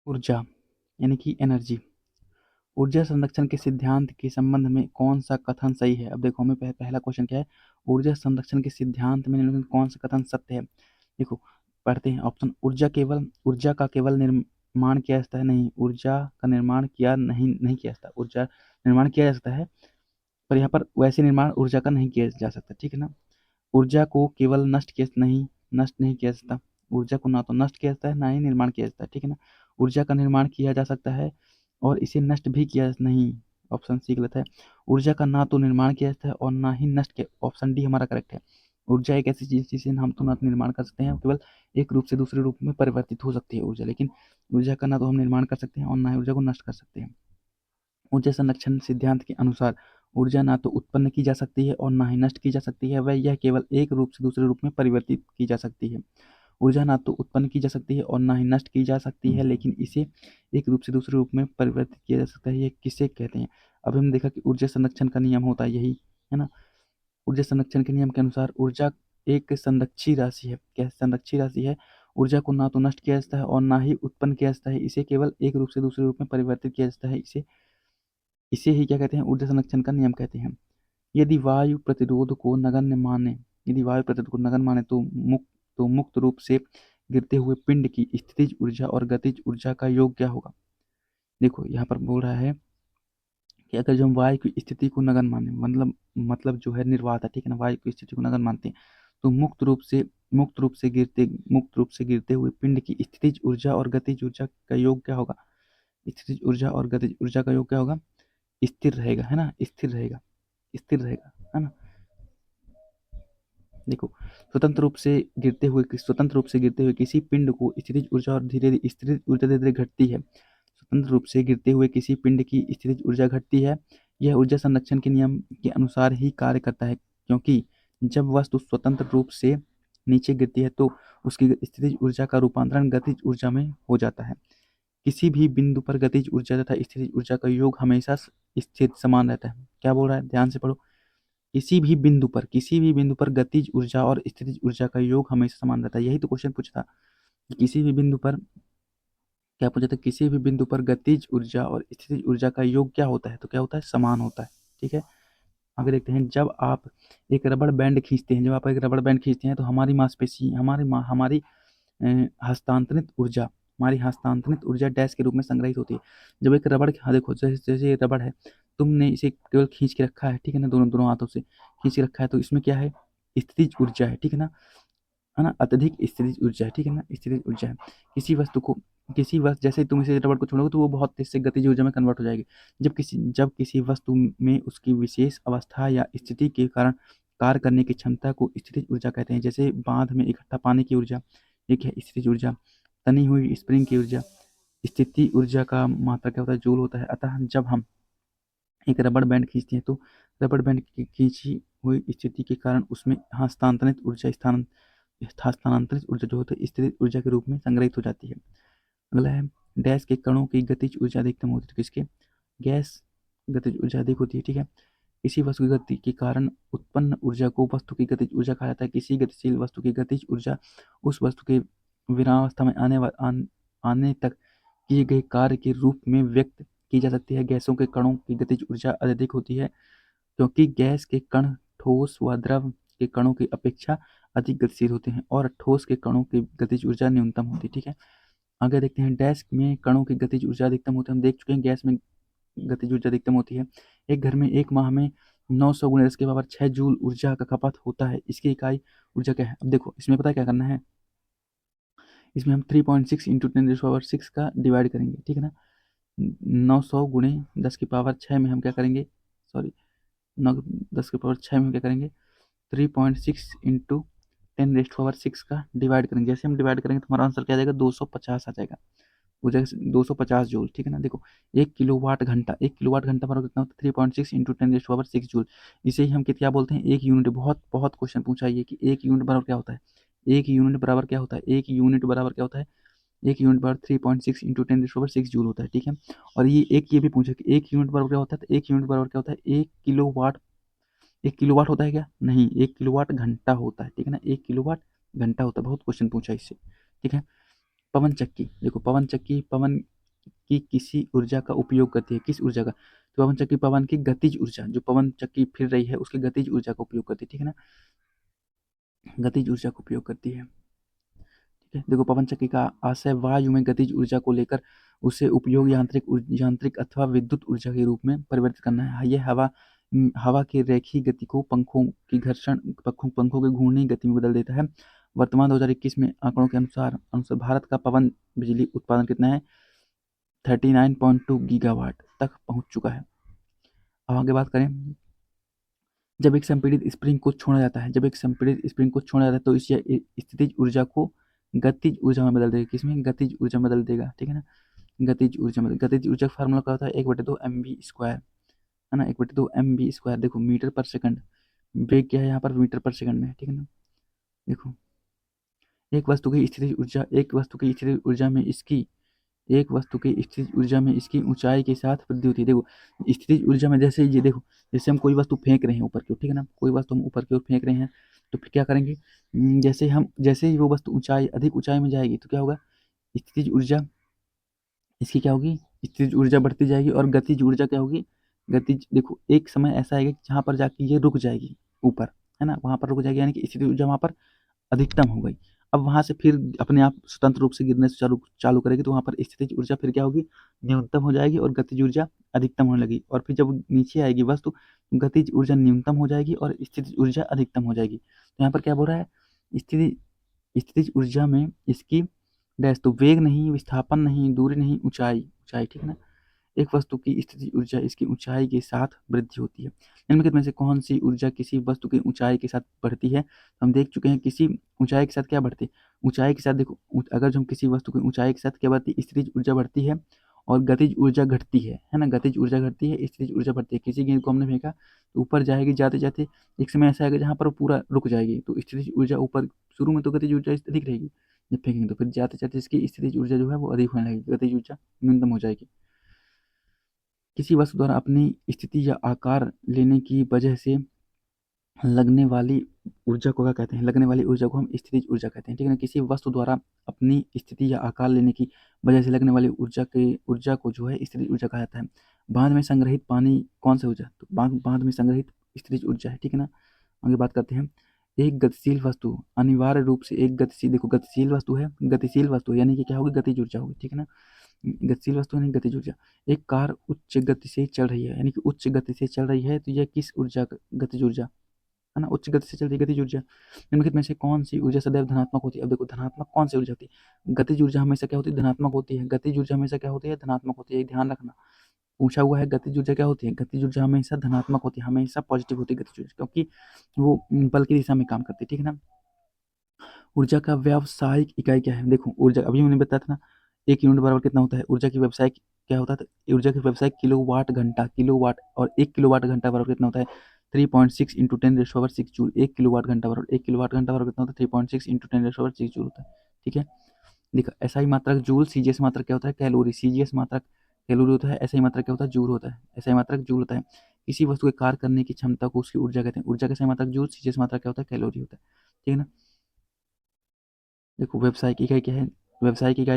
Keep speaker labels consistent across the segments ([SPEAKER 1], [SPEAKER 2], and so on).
[SPEAKER 1] ऊर्जा यानी कि एनर्जी। ऊर्जा संरक्षण के सिद्धांत के संबंध में कौन सा कथन सही है? अब देखो हमें पहला क्वेश्चन क्या है, ऊर्जा संरक्षण के सिद्धांत में निम्नलिखित कौन सा कथन सत्य है? देखो पढ़ते हैं ऑप्शन। ऊर्जा का केवल निर्माण किया जाता है, नहीं, ऊर्जा का निर्माण किया नहीं किया जाता। ऊर्जा निर्माण किया जा सकता है, पर यहाँ पर वैसे निर्माण ऊर्जा का नहीं किया जा सकता, ठीक है ना। ऊर्जा को केवल नष्ट नहीं किया जाता। ऊर्जा को ना तो नष्ट किया जाता है, ना ही निर्माण किया जाता है, ठीक है ना। ऊर्जा का निर्माण किया जा सकता है और इसे नष्ट भी किया नहीं। ऑप्शन सी गलत है। ऊर्जा का ना तो निर्माण किया जाता है और ना ही नष्ट किया। ऑप्शन डी हमारा करेक्ट है। ऊर्जा एक ऐसी चीज जिसे हम तो ना तो निर्माण कर सकते हैं, केवल एक रूप से दूसरे रूप में परिवर्तित हो सकती है ऊर्जा, लेकिन ऊर्जा का ना तो हम निर्माण कर सकते हैं और ना ही ऊर्जा को नष्ट कर सकते हैं। ऊर्जा संरक्षण सिद्धांत के अनुसार ऊर्जा ना तो उत्पन्न की जा सकती है और ना ही नष्ट की जा सकती है, वह यह केवल एक रूप से दूसरे रूप में परिवर्तित की जा सकती है। ऊर्जा ना तो उत्पन्न की जा सकती है और ना ही नष्ट की जा सकती है, लेकिन इसे एक रूप से दूसरे रूप में परिवर्तित किया जा सकता है। यह किसे कहते हैं? अभी हम देखा कि ऊर्जा संरक्षण का नियम होता है यही, है ना। ऊर्जा संरक्षण के नियम के अनुसार ऊर्जा एक संरक्षी राशि है। क्या संरक्षी राशि है? ऊर्जा को ना तो नष्ट किया जाता है और ना ही उत्पन्न किया जाता है, इसे केवल एक रूप से दूसरे रूप में परिवर्तित किया जाता है। इसे इसे ही क्या कहते हैं? ऊर्जा संरक्षण का नियम कहते हैं। यदि वायु प्रतिरोध को नगण्य माने यदि वायु प्रतिरोध को नगण्य माने तो मुक्त रूप से गिरते हुए पिंड की स्थितिज ऊर्जा और गतिज ऊर्जा का योग क्या होगा? देखो यहाँ पर बोल रहा है कि अगर जो हम वायु की स्थिति को नगण्य माने, मतलब जो है निर्वात है, ठीक है ना, वायु की स्थिति को नगण्य मानते हैं, तो मुक्त रूप से गिरते हुए पिंड की स्थितिज ऊर्जा और गतिज ऊर्जा का योग क्या होगा? स्थितिज ऊर्जा और गतिज ऊर्जा का योग क्या होगा? स्थिर रहेगा, है ना, स्थिर रहेगा, है ना। देखो, स्वतंत्र रूप से गिरते हुए किसी पिंड को स्थितिज ऊर्जा और स्थितिज ऊर्जा धीरे धीरे घटती है। स्वतंत्र रूप से गिरते हुए किसी पिंड की स्थितिज ऊर्जा घटती है। यह ऊर्जा संरक्षण के नियम के अनुसार ही कार्य करता है, क्योंकि जब वस्तु स्वतंत्र रूप से नीचे गिरती है तो उसकी स्थितिज ऊर्जा का रूपांतरण गतिज ऊर्जा में हो जाता है। किसी भी बिंदु पर गतिज ऊर्जा तथा स्थितिज ऊर्जा का योग हमेशा स्थिर समान रहता है। क्या बोल रहा है? ध्यान से पढ़ो। किसी भी बिंदु पर गतिज ऊर्जा और स्थितिज ऊर्जा का योग हमेशा समान रहता है। यही तो क्वेश्चन पूछा था कि किसी भी बिंदु पर क्या पूछा था, किसी भी बिंदु पर गतिज ऊर्जा और स्थितिज ऊर्जा का योग क्या होता है? तो क्या होता है? समान होता है, ठीक है। आगे देखते हैं। जब आप एक रबड़ बैंड खींचते हैं तो हमारी मांसपेशी हमारी हस्तांतरित ऊर्जा डैश के रूप में संग्रहित होती है। जब एक रबड़, हाँ देखो, जैसे जैसे ये रबड़ है, तुमने इसे केवल खींच के रखा है, ठीक है ना, दोनों दोनों हाथों से खींच के रखा है, तो इसमें क्या है? स्थितिज ऊर्जा है, ठीक है ना, अत्यधिक स्थितिज ऊर्जा है, ठीक है ना, स्थितिज ऊर्जा है। किसी वस्तु को किसी वस्तु जैसे तुम इसे रबड़ को छोड़ोगे तो वो बहुत तेज से गतिज ऊर्जा में कन्वर्ट हो जाएगी। जब किसी वस्तु में उसकी विशेष अवस्था या स्थिति के कारण कार्य करने की क्षमता को स्थितिज ऊर्जा कहते हैं। जैसे बांध में इकट्ठा पानी की ऊर्जा एक है स्थितिज ऊर्जा। तनी हुई स्प्रिंग की ऊर्जा। स्थिति ऊर्जा का मात्रा क्या होता है? जूल होता है। अतः जब हम एक रबड़ बैंड खींचते हैं तो रबड़ बैंड की खींची हुई स्थिति के कारण उसमें हस्तांतरित ऊर्जा जो होती है स्थितिज ऊर्जा के रूप में संग्रहित हो जाती है। अगला है, डैश के कणों की गतिज ऊर्जा अधिकतम होती है। किसके? गैस गतिज ऊर्जा अधिक होती है, ठीक है। किसी वस्तु की गति के कारण उत्पन्न ऊर्जा को वस्तु की गतिज ऊर्जा कहा जाता है। किसी गतिशील वस्तु की गतिज ऊर्जा उस वस्तु के विरामावस्था में आने तक किए गए कार्य के रूप में व्यक्त की जा सकती है। गैसों के कणों की गतिज ऊर्जा अधिक होती है, क्योंकि गैस के कण ठोस व द्रव के कणों की अपेक्षा अधिक गतिशील होते हैं और ठोस के कणों की गतिज ऊर्जा न्यूनतम होती है, ठीक है। आगे देखते हैं, डैश में कणों की गतिज ऊर्जा अधिकतम होती है। हम देख चुके हैं गैस में गतिज ऊर्जा अधिकतम होती है। एक घर में एक माह में 900 गुणे 10 के पावर 6 जूल ऊर्जा का खपत होता है। इसकी इकाई ऊर्जा क्या है? अब देखो इसमें पता है क्या करना है, इसमें हम 3.6 इंटू 10 पावर 6 का डिवाइड करेंगे, ठीक है ना। 900 गुणे 10 की पावर 6 में हम क्या करेंगे, सॉरी, 10 की पावर 6 में हम क्या करेंगे, 3.6 इंटू 10 पावर 6 का डिवाइड करेंगे। जैसे हम डिवाइड करेंगे तो हमारा आंसर क्या आ जाएगा? 250 आ जाएगा। हो जाएगा 250 जूल, ठीक है ना। देखो, 1 किलोवाट घंटा बराबर कितना होता है? 3.6 इंटू 10 पावर 6 जूल। इसे ही हम क्या बोलते हैं? एक यूनिट। बहुत बहुत क्वेश्चन पूछा है ये कि एक यूनिट बराबर क्या होता है? एक यूनिट बराबर क्या होता है? एक यूनिट बराबर क्या होता है? एक यूनिट बराबर 3.6 इंटू 10 पावर 6 जूल होता है, ठीक है। और ये भी पूछा कि एक यूनिट बराबर क्या होता है? तो एक यूनिट बराबर क्या होता है? 1 किलोवाट। 1 किलोवाट होता है क्या? नहीं, 1 किलोवाट घंटा होता है, ठीक है ना, 1 किलोवाट घंटा होता है। बहुत क्वेश्चन पूछा इससे, ठीक है। पवन चक्की, देखो पवन की किसी ऊर्जा का उपयोग करती है। किस ऊर्जा का? तो पवन चक्की पवन की गतिज ऊर्जा, जो पवन चक्की फिर रही है उसकी गतिज ऊर्जा का उपयोग करती है, ठीक है ना, गतिज ऊर्जा का उपयोग करती है। ठीक है, देखो पवन चक्की का आशय वायु में गतिज ऊर्जा को लेकर उसे उपयोग यांत्रिक अथवा विद्युत ऊर्जा के रूप में परिवर्तित करना है। यह हवा की रेखीय गति को पंखों के घूर्णी गति में बदल देता है। वर्तमान 2021 में आंकड़ों के अनुसार भारत का पवन बिजली उत्पादन कितना है? 39.2 गीगावाट तक पहुंच चुका है। अब आगे बात करें, जब एक संपीड़ित स्प्रिंग को छोड़ा जाता है तो इस स्थितिज ऊर्जा को गतिज ऊर्जा में बदल देगा। किसमें? गतिज ऊर्जा में बदल देगा, ठीक है ना, गतिज ऊर्जा का फार्मूला क्या होता है? 1/2 mv², है ना, 1/2 mv²। देखो मीटर पर सेकंड, वेग क्या है यहाँ पर? मीटर पर सेकंड में, ठीक है ना। देखो एक वस्तु की स्थितिज ऊर्जा में इसकी ऊंचाई के साथ वृद्धि होती है। देखो स्थितिज ऊर्जा में जैसे ये देखो, जैसे हम कोई वस्तु फेंक रहे हैं ऊपर की ओर, ठीक है ना, कोई वस्तु हम ऊपर की ओर फेंक रहे हैं तो फिर क्या करेंगे? जैसे ही वो वस्तु अधिक ऊंचाई में जाएगी तो क्या होगा? स्थितिज ऊर्जा इसकी क्या होगी? स्थितिज ऊर्जा बढ़ती जाएगी। और गतिज ऊर्जा क्या होगी? गतिज देखो एक समय ऐसा आएगा जहाँ पर जाके ये रुक जाएगी ऊपर, है ना, वहां पर रुक जाएगी, यानी कि स्थितिज ऊर्जा वहां पर अधिकतम हो गई। अब वहां से फिर अपने आप स्वतंत्र रूप से गिरने से चालू चालू करेगी तो वहां पर स्थितिज ऊर्जा फिर क्या होगी? न्यूनतम हो जाएगी और गतिज ऊर्जा अधिकतम होने लगी। और फिर जब नीचे आएगी वस्तु, गतिज ऊर्जा न्यूनतम हो जाएगी और स्थितिज ऊर्जा अधिकतम हो जाएगी। तो यहाँ पर क्या बोल रहा है? स्थिति स्थितिज ऊर्जा में इसकी डैश, तो वेग नहीं, विस्थापन नहीं, दूरी नहीं, ऊंचाई ऊंचाई, ठीक है ना। एक वस्तु की स्थितिज ऊर्जा इसकी ऊंचाई के साथ वृद्धि होती है। निम्नलिखित में से कौन सी ऊर्जा किसी वस्तु की ऊंचाई के साथ बढ़ती है? हम देख चुके हैं किसी ऊंचाई के साथ क्या बढ़ती है। ऊंचाई के साथ देखो, अगर जो हम किसी वस्तु की ऊंचाई के साथ क्या बढ़ती है? स्थितिज ऊर्जा बढ़ती है और गतिज ऊर्जा घटती है ना, गतिज ऊर्जा घटती है, स्थितिज ऊर्जा बढ़ती है। किसी गेंद को हमने फेंका तो ऊपर जाएगी, जाते जाते एक समय ऐसा आएगा जहाँ पर वो पूरा रुक जाएगी, तो स्थितिज ऊर्जा ऊपर, शुरू में तो गतिज ऊर्जा अधिक रहेगी, जब फेंकेंगे तो फिर जाते जाते इसकी स्थितिज ऊर्जा जो है वो अधिक होने लगेगी, गतिज ऊर्जा न्यूनतम हो जाएगी। किसी वस्तु द्वारा अपनी स्थिति या आकार लेने की वजह से लगने वाली ऊर्जा को क्या कहते हैं? लगने वाली ऊर्जा को हम स्थितिज ऊर्जा कहते हैं, ठीक है ना। किसी वस्तु द्वारा अपनी स्थिति या आकार लेने की वजह से लगने वाली ऊर्जा को जो है स्थितिज ऊर्जा कहा जाता है। बांध में संग्रहित पानी कौन सा ऊर्जा? तो बांध में संग्रहित स्थितिज ऊर्जा है, ठीक है ना। आगे बात करते हैं, एक गतिशील वस्तु अनिवार्य रूप से एक गतिशील, देखो गतिशील वस्तु यानी कि क्या होगी? गतिज ऊर्जा होगी, ठीक है ना। गतिशील वस्तु यानी गतिज ऊर्जा। एक कार उच्च गति से चल रही है, यानी कि उच्च गति से चल रही है, तो यह किस ऊर्जा गतिज ऊर्जा, है ना, उच्च गति से चल रही गतिज ऊर्जा। निम्नलिखित में से कौन सी ऊर्जा सदैव धनात्मक होती है? अब देखो धनात्मक कौन सी ऊर्जा होती है? गतिज ऊर्जा हमेशा क्या होती है? धनात्मक होती है। गतिज ऊर्जा हमेशा क्या होती है? धनात्मक होती है, ध्यान रखना। पूछा हुआ है गतिज ऊर्जा क्या होती है? गतिज ऊर्जा हमेशा धनात्मक होती है, हमेशा पॉजिटिव होती है गतिज ऊर्जा, क्योंकि वो बल की दिशा में काम करती है, ठीक है ना। ऊर्जा का व्यावसायिक इकाई क्या है? देखो ऊर्जा अभी मैंने बताया था ना, 1 यूनिट बराबर कितना होता है? ऊर्जा की व्यावसायिक क्या होता है? ऊर्जा की व्यावसायिक किलोवाट घंटा, किलोवाट, और 1 किलोवाट घंटा बराबर कितना होता है? 3.6 इंटू 10⁻6 जूल। 1 किलोवाट घंटा बराबर कितना होता है? 3.6 इंटू 10⁻6 जूल होता है, ठीक है। देखो ऐसा ही मात्रक जूल, सीजीएस मात्रक क्या होता है? कैलोरी। सीजीएस मात्रक कैलोरी होता है, ऐसा ही मात्रक क्या होता है? जूल होता है, ऐसा ही मात्रक जूल होता है। किसी वस्तु के कार्य करने की क्षमता को उसकी ऊर्जा कहते हैं। ऊर्जा का सही मात्रक जूल, सीजीएस मात्रक क्या होता है? कैलोरी होता है, ठीक है ना। देखो व्यावसायिक इकाई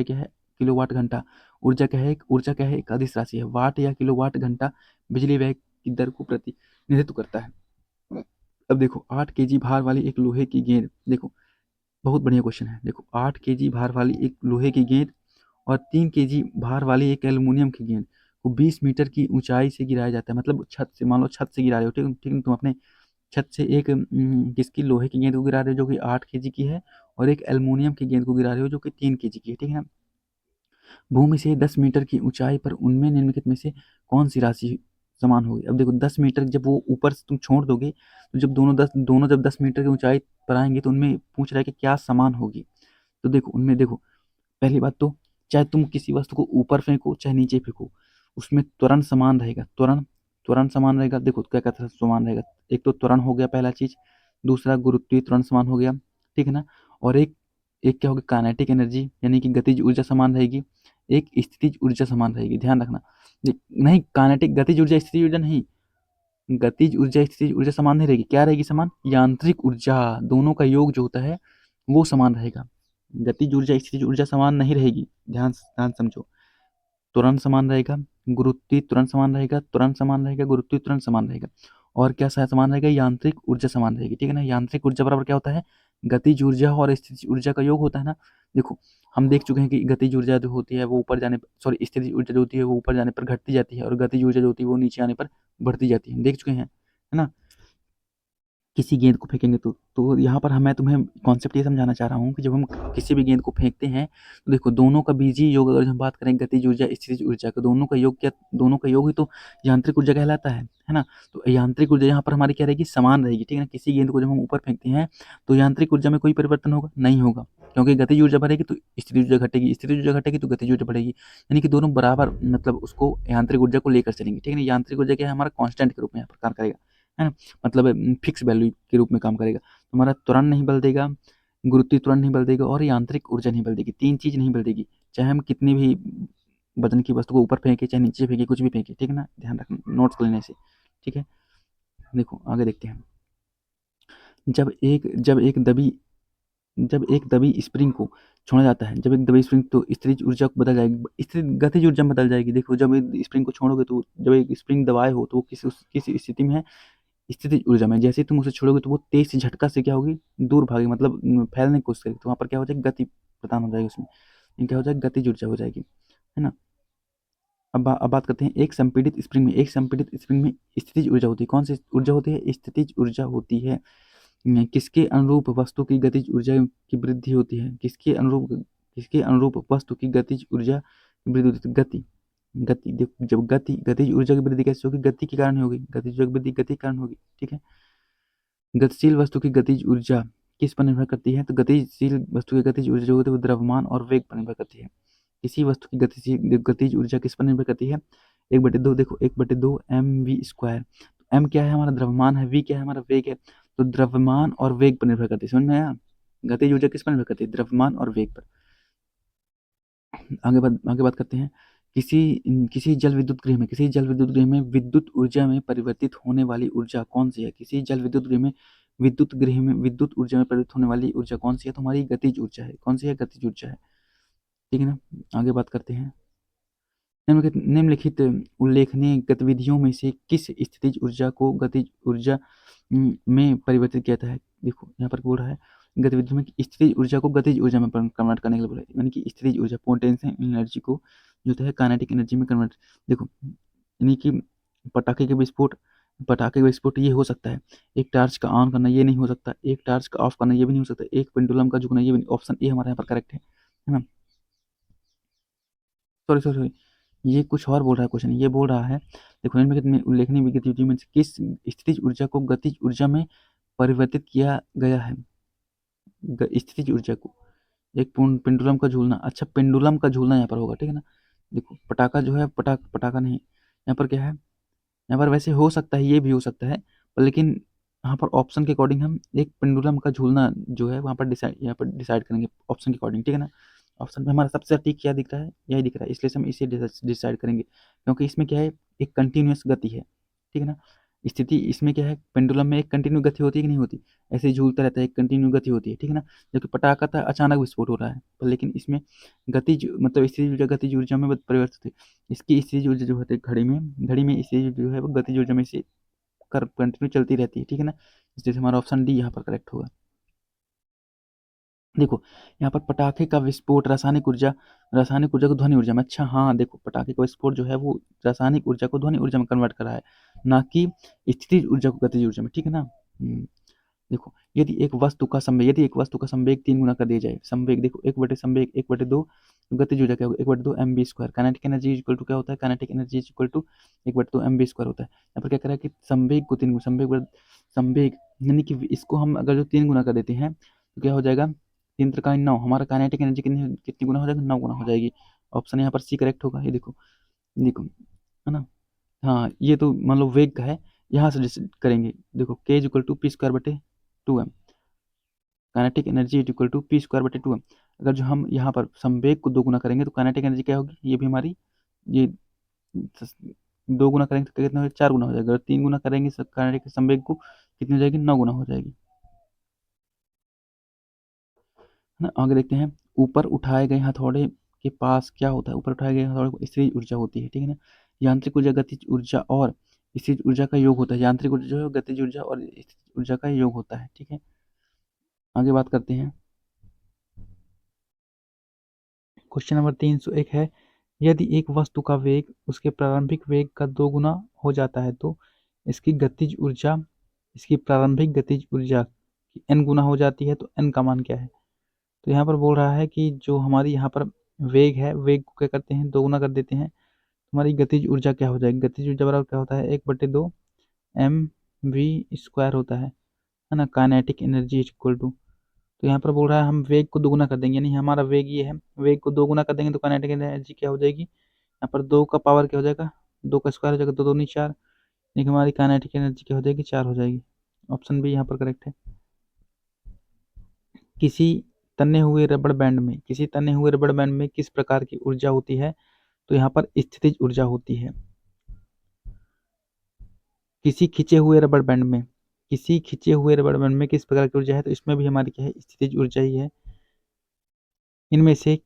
[SPEAKER 1] क्या है? किलोवाट घंटा। ऊर्जा क्या है? एक अदिश राशि है। वाट या किलोवाट घंटा बिजली व्यय की दर को प्रतिनिधित्व करता है। अब देखो 8 केजी भार वाली एक लोहे की गेंद, देखो बहुत बढ़िया क्वेश्चन है। देखो 8 केजी भार वाली एक लोहे की गेंद और 3 केजी भार वाली एक एल्युमिनियम की गेंद को 20 मीटर की ऊंचाई से गिराया जाता है। मतलब छत से, मान लो छत से गिरा रहे हो, ठीक ठीक है, तुम अपने छत से एक किसकी, लोहे की गेंद को गिरा रहे हो जो कि 8 केजी की है, और एक एल्युमिनियम की गेंद को गिरा रहे हो जो कि 3 केजी की है, ठीक है ना। भूमि से 10 मीटर की ऊंचाई पर उनमें निम्नलिखित में से कौन सी राशि समान होगी? अब देखो 10 मीटर जब वो ऊपर से तुम छोड़ दोगे, तो जब दोनों जब 10 मीटर की ऊंचाई पर आएंगे तो उनमें पूछ रहा है कि क्या समान होगी। तो देखो उनमें देखो, पहली बात तो, चाहे तुम किसी वस्तु को ऊपर फेंको चाहे नीचे फेंको, उसमें त्वरण समान रहेगा। त्वरण समान रहेगा। देखो क्या कहता है समान रहेगा? एक तो त्वरण हो गया पहला चीज, दूसरा गुरुत्वीय त्वरण समान हो गया, ठीक है ना। और एक एक क्या होगा? काइनेटिक एनर्जी, यानी कि गतिज ऊर्जा समान रहेगी। एक स्थितिज ऊर्जा समान रहेगी, ध्यान रखना। नहीं, काइनेटिक गतिज ऊर्जा स्थितिज ऊर्जा नहीं, गतिज ऊर्जा स्थितिज ऊर्जा समान नहीं रहेगी। क्या रहेगी समान? यांत्रिक ऊर्जा। दोनों का योग जो होता है वो समान रहेगा। गतिज ऊर्जा स्थितिज ऊर्जा समान नहीं रहेगी, ध्यान ध्यान समझो। तुरंत समान रहेगा, गुरुत्वीय तुरंत समान रहेगा, तुरंत समान रहेगा, गुरुत्वीय तुरंत समान रहेगा। और क्या समान रहेगा? यांत्रिक ऊर्जा समान रहेगी, ठीक है ना। यांत्रिक ऊर्जा बराबर क्या होता है? गतिज ऊर्जा और स्थितिज ऊर्जा का योग होता है ना। देखो, हम देख चुके हैं कि गतिज ऊर्जा जो होती है वो ऊपर जाने पर, सॉरी, स्थितिज ऊर्जा जो होती है वो ऊपर जाने पर घटती जाती है, और गतिज ऊर्जा जो होती है वो नीचे आने पर बढ़ती जाती है, हम देख चुके हैं, है ना। किसी गेंद को फेंकेंगे तो यहाँ पर मैं तुम्हें कॉन्सेप्ट ये समझाना चाह रहा हूँ कि जब हम किसी भी गेंद को फेंकते हैं तो देखो, दोनों का बीजीय योग, अगर हम बात करें गतिज ऊर्जा स्थितिज ऊर्जा का, दोनों का योग क्या, दोनों का योग ही तो यांत्रिक ऊर्जा कहलाता है ना। तो यांत्रिक ऊर्जा यहाँ पर हमारी क्या रहेगी? समान रहेगी, ठीक है ना। किसी गेंद को जब हम ऊपर फेंकते हैं तो यांत्रिक ऊर्जा में कोई परिवर्तन होगा? नहीं होगा, क्योंकि गतिज ऊर्जा बढ़ेगी तो स्थितिज ऊर्जा घटेगी, स्थितिज ऊर्जा घटेगी तो गतिज ऊर्जा बढ़ेगी, यानी कि दोनों बराबर, मतलब उसको यांत्रिक ऊर्जा को लेकर चलेंगे, ठीक है ना। यांत्रिक ऊर्जा क्या है? हमारा कांस्टेंट के रूप में यहाँ पर कार्य करेगा, है ना, मतलब फिक्स वैल्यू के रूप में काम करेगा। तुम्हारा त्वरण नहीं बल देगा, गुरुत्वीय त्वरण नहीं बल देगा, और यांत्रिक ऊर्जा नहीं बल देगी, तीन चीज नहीं बल देगी। चाहे हम कितनी भी वजन की वस्तु को ऊपर फेंके, चाहे नीचे फेंके, कुछ भी फेंके, ठीक है ना, ध्यान रखना नोट्स लेने से, ठीक है। देखो आगे देखते हैं। जब एक जब एक दबी जब एक दबी स्प्रिंग को छोड़ा जाता है, जब एक दबी स्प्रिंग, तो स्थितिज ऊर्जा को बदल जाएगी, स्थिति गतिज ऊर्जा में बदल जाएगी। देखो, जब एक स्प्रिंग को छोड़ोगे तो जब एक स्प्रिंग दबाए हो तो वो किस स्थिति में है? स्थितिज ऊर्जा में। जैसे ही तुम उसे छोड़ोगे तो वो तेज से झटका से क्या होगी? दूर भागेगी, मतलब फैलने की कोशिश करेगी, तो वहाँ पर क्या हो जाएगी? गति प्रदान हो जाएगी उसमें, ये क्या हो जाएगी? गतिज ऊर्जा हो जाएगी, है ना। अब बात करते हैं, एक संपीड़ित स्प्रिंग में स्थितिज ऊर्जा होती है। कौन सी ऊर्जा होती है? स्थितिज ऊर्जा होती है। किसके अनुरूप वस्तु की गतिज ऊर्जा की वृद्धि होती है? किसके अनुरूप वस्तु की गतिज ऊर्जा की वृद्धि होती है? गति। गति, देखो, जब गतिज ऊर्जा की वृद्धि कैसे होगी? गति के कारण होगी, गतिज ऊर्जा की वृद्धि गति के कारण होगी, ठीक है। गतिशील वस्तु की गतिज ऊर्जा किस पर निर्भर करती है? तो गतिशील वस्तु की गतिज ऊर्जा जो होती है वो द्रव्यमान और वेग पर निर्भर करती है। किसी वस्तु की गतिज ऊर्जा किस पर निर्भर करती है? 1/2, देखो 1/2 mv²। एम क्या है? हमारा द्रव्यमान है, वी क्या है? हमारा वेग है। तो द्रव्यमान और वेग पर निर्भर करती है, समझ में आया? गतिज ऊर्जा किस पर निर्भर करती है? द्रव्यमान और वेग पर। आगे बात करते हैं। किसी किसी जल विद्युत गृह में विद्युत ऊर्जा में परिवर्तित होने वाली ऊर्जा कौन सी है? किसी जल विद्युत गृह में विद्युत ऊर्जा में परिवर्तित होने वाली ऊर्जा कौन सी है? तो हमारी गतिज ऊर्जा है। कौन सी है? गतिज ऊर्जा है, ठीक है ना। आगे बात करते हैं। निम्नलिखित उल्लेखनीय गतिविधियों में से किस स्थितिज ऊर्जा को गतिज ऊर्जा में परिवर्तित किया जाता है? देखो यहाँ पर बोल रहा है, गतिविधि में स्थितिज ऊर्जा को गतिज ऊर्जा में कन्वर्ट करने के लिए बोला है, यानी कि स्थितिज ऊर्जा पोटेंशियल एनर्जी को जो है काइनेटिक एनर्जी में कन्वर्ट। देखो, यानी कि पटाखे के विस्फोट पटाखे का विस्फोट ये हो सकता है, एक टार्च का ऑन करना ये नहीं हो सकता, एक टार्च का ऑफ करना ये भी नहीं हो सकता, एक पेंडुलम का झुकना ये भी नहीं। ऑप्शन ए हमारे यहाँ पर करेक्ट है ना। सॉरी सॉरी सॉरी, ये कुछ और बोल रहा है क्वेश्चन, ये बोल रहा है, देखो, निम्नलिखित में उल्लेखनीय गतिविधि में से किस स्थितिज ऊर्जा को गतिज ऊर्जा में परिवर्तित किया गया है? स्थितिज ऊर्जा को, एक पेंडुलम का झूलना, अच्छा पेंडुलम का झूलना यहाँ पर होगा, ठीक है ना। देखो, पटाखा जो है, पटाखा नहीं, यहाँ पर क्या है? यहाँ पर वैसे हो सकता है, ये भी हो सकता है, पर लेकिन यहाँ पर ऑप्शन के अकॉर्डिंग हम एक पेंडुलम का झूलना जो है वहाँ पर यहाँ पर डिसाइड करेंगे ऑप्शन के अकॉर्डिंग, ठीक है ना। ऑप्शन में हमारा सबसे सटीक क्या दिख रहा है? यही दिख रहा है, इसलिए हम इसे डिसाइड करेंगे, क्योंकि इसमें क्या है? एक कंटिन्यूस गति है, ठीक है ना। स्थिति इसमें क्या है? पेंडुलम में एक कंटिन्यू गति होती है कि नहीं होती? ऐसे ही झूलता रहता है, एक कंटिन्यू गति होती है, ठीक है ना। जबकि पटाखा था अचानक विस्फोट हो रहा है, पर लेकिन इसमें गतिज, मतलब स्थितिज ऊर्जा गतिज ऊर्जा में परिवर्तित है। इसकी स्थितिज ऊर्जा जो होती है घड़ी में स्थितिज जो है वो गतिज ऊर्जा में से कर कंटिन्यू चलती रहती है, ठीक है ना। इसलिए हमारा ऑप्शन डी यहाँ पर करेक्ट होगा। देखो, यहाँ पर पटाखे का विस्फोट रासायनिक ऊर्जा को ध्वनि ऊर्जा में, अच्छा हाँ, देखो, पटाखे का विस्फोट जो है वो रासायनिक ऊर्जा को ध्वनि ऊर्जा में कन्वर्ट कर रहा है, ना कि स्थितिज ऊर्जा को गतिज ऊर्जा में, ठीक है ना। देखो, यदि एक वस्तु का संवेग 3 गुना कर दिया जाए, संवेग देखो, 1/संवेग 1/2, गतिज ऊर्जा क्या होगा? 1/2 mv²। Kinetic energy equal to क्या होता है? Kinetic energy equal to 1/2 mv² होता है। यहाँ पर क्या कह रहा है कि संवेग को 3 गुना, संवेग, यानी कि इसको हम अगर जो 3 गुना कर देते हैं तो क्या हो जाएगा? 3 × 9, हमारा काइनेटिक एनर्जी कितनी कितनी गुना हो जाएगा? 9 गुना हो जाएगी। ऑप्शन यहाँ पर सी करेक्ट होगा, ये देखो, देखो, है ना। हाँ, ये तो मान लो वेग का है, यहाँ से डिसाइड करेंगे। देखो, k = p²/2m, kinetic energy = p²/2m। अगर जो हम यहाँ पर संवेग को 2 गुना करेंगे तो काइनेटिक एनर्जी क्या होगी? ये भी हमारी, ये 2 गुना करेंगे तो कितना हो जाएगा? 4 गुना हो जाएगा। अगर 3 गुना करेंगे काइनेटिक संवेग को, कितनी हो जाएगी? 9 गुना हो जाएगी, है ना। आगे देखते हैं। ऊपर उठाए गए हथौड़े के पास क्या होता है, ऊपर उठाया गया हथौड़े को स्थितिज ऊर्जा होती है, ठीक है ना। यांत्रिक ऊर्जा गतिज ऊर्जा और स्थितिज ऊर्जा का योग होता है। यांत्रिक ऊर्जा जो है गतिज ऊर्जा और स्थितिज ऊर्जा का योग होता है, ठीक है। आगे बात करते हैं। क्वेश्चन नंबर 301 है, यदि एक वस्तु का वेग उसके प्रारंभिक वेग का 2 गुना हो जाता है तो इसकी गतिज ऊर्जा इसकी प्रारंभिक गतिज ऊर्जा की n गुना हो जाती है, तो n का मान क्या है। तो यहाँ पर बोल रहा है कि जो हमारी यहाँ पर वेग है, वेग को क्या करते हैं, 2 गुना कर देते हैं, हमारी गतिज ऊर्जा क्या हो जाएगी। गतिज ऊर्जा बराबर क्या होता है, 1/2 mv² होता है ना। Kinetic energy is equal to, तो यहाँ पर बोल रहा है हम वेग को दोगुना कर देंगे, यानी हमारा वेग ये है, वेग को 2 गुना कर देंगे तो काइनेटिक एनर्जी क्या हो जाएगी, यहाँ पर 2 का पावर क्या हो जाएगा, 2 का स्क्वायर हो जाएगा, 2 2 4, यानी कि हमारी काइनेटिक एनर्जी क्या हो जाएगी, 4 हो जाएगी। ऑप्शन बी यहाँ पर करेक्ट है। किसी तने हुए रबड़ बैंड में किस प्रकार की ऊर्जा होती है, तो यहाँ पर स्थितिज ऊर्जा होती है। किसी खिंचे हुए रबड़ बैंड में किस प्रकार की ऊर्जा है, तो इसमें भी हमारी क्या है, स्थितिज ऊर्जा ही है। इनमें से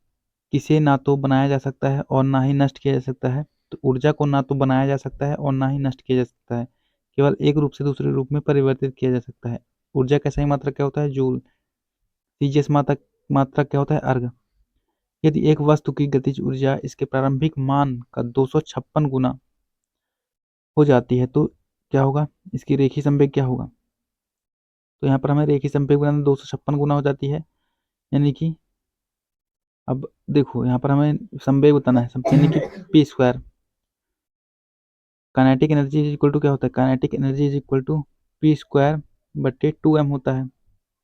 [SPEAKER 1] किसे ना तो बनाया जा सकता है और ना ही नष्ट किया जा सकता है। तो ऊर्जा को ना तो बनाया जा सकता है और ना ही नष्ट किया जा सकता है, केवल एक रूप से दूसरे रूप में परिवर्तित किया जा सकता है। ऊर्जा का सही मात्रक क्या होता है, जूल। सीजीएस मात्रक क्या होता है, अर्ग। यदि एक वस्तु की गतिज ऊर्जा इसके प्रारंभिक मान का 256 गुना हो जाती है तो क्या होगा, इसकी रेखीय संवेग क्या होगा। तो यहाँ पर हमें रेखीय संवेग बनाना 256 गुना हो जाती है, यानी कि अब देखो यहाँ पर हमें संवेग बताना है, यानी कि p²। Kinetic energy is equal to क्या होता है, kinetic energy is equal to p²/2m होता है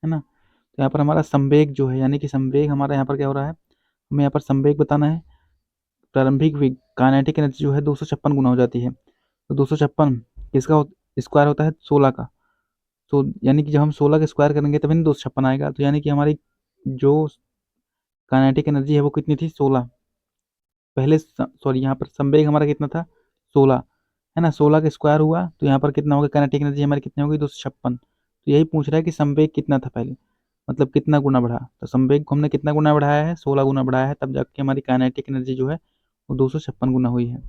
[SPEAKER 1] ना। तो यहाँ पर हमारा संवेग जो है, यानी कि संवेग हमारा यहाँ पर क्या हो रहा है, हमें यहाँ पर संवेग बताना है। प्रारंभिक वेग काइनेटिक एनर्जी जो है 256 गुना हो जाती है, तो 256 किसका स्क्वायर होता है, 16 का। तो यानी कि जब हम 16 का स्क्वायर करेंगे तभी 256 आएगा, तो यानी कि हमारी जो काइनेटिक एनर्जी है वो कितनी थी, 16। पहले सॉरी यहाँ पर संवेग हमारा कितना था, 16 है ना। 16 का स्क्वायर हुआ तो यहाँ पर कितना होगा, काइनेटिक एनर्जी हमारी कितनी होगी, 256। तो यही पूछ रहा है कि संवेग कितना था पहले, मतलब कितना गुना बढ़ा। तो संवेग को हमने कितना गुना बढ़ाया है, 16 गुना बढ़ाया है, तब जाके हमारी काइनेटिक एनर्जी जो है वो 256 गुना हुई है।